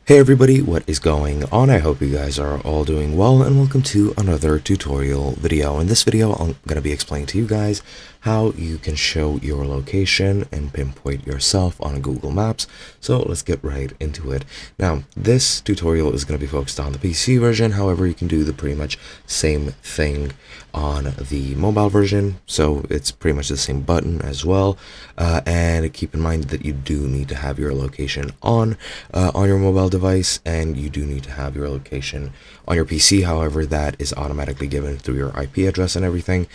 Hey everybody, what is going on? I hope you guys are all doing well, and welcome to another tutorial video. In this video, I'm going to be explaining to you guys how you can show your location and pinpoint yourself on Google Maps. So let's get right into it. Now, this tutorial is going to be focused on the PC version. However, you can do the pretty much same thing on the mobile version. So it's pretty much the same button as well. And keep in mind that you do need to have your location on your mobile device, and you do need to have your location on your PC. However, that is automatically given through your IP address and everything.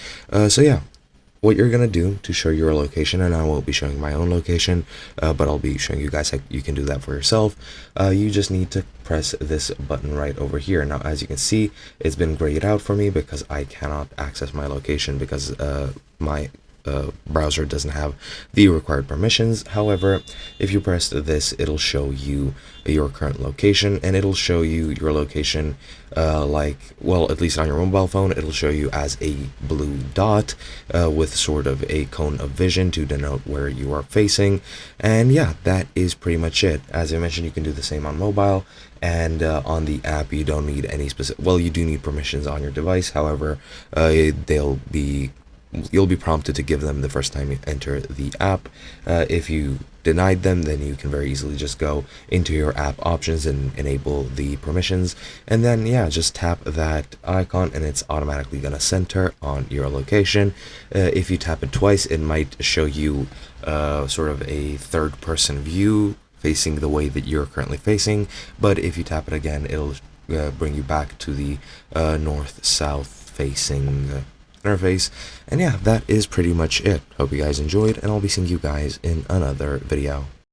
So yeah, what you're gonna do to show your location, and I won't be showing my own location, but I'll be showing you guys how you can do that for yourself. You just need to press this button right over here. Now, as you can see, it's been grayed out for me because I cannot access my location because my browser doesn't have the required permissions. However, if you press this, it'll show you your current location, and it'll show you your location well, at least on your mobile phone, it'll show you as a blue dot with sort of a cone of vision to denote where you are facing. And yeah, that is pretty much it. As I mentioned, you can do the same on mobile, and on the app you don't need any specific, well, you do need permissions on your device. However, you'll be prompted to give them the first time you enter the app. If you denied them, then you can very easily just go into your app options and enable the permissions, and then yeah, just tap that icon and it's automatically gonna center on your location. If you tap it twice, it might show you sort of a third person view facing the way that you're currently facing, but if you tap it again, it'll bring you back to the north-south facing interface. And yeah, that is pretty much it. Hope you guys enjoyed, and I'll be seeing you guys in another video.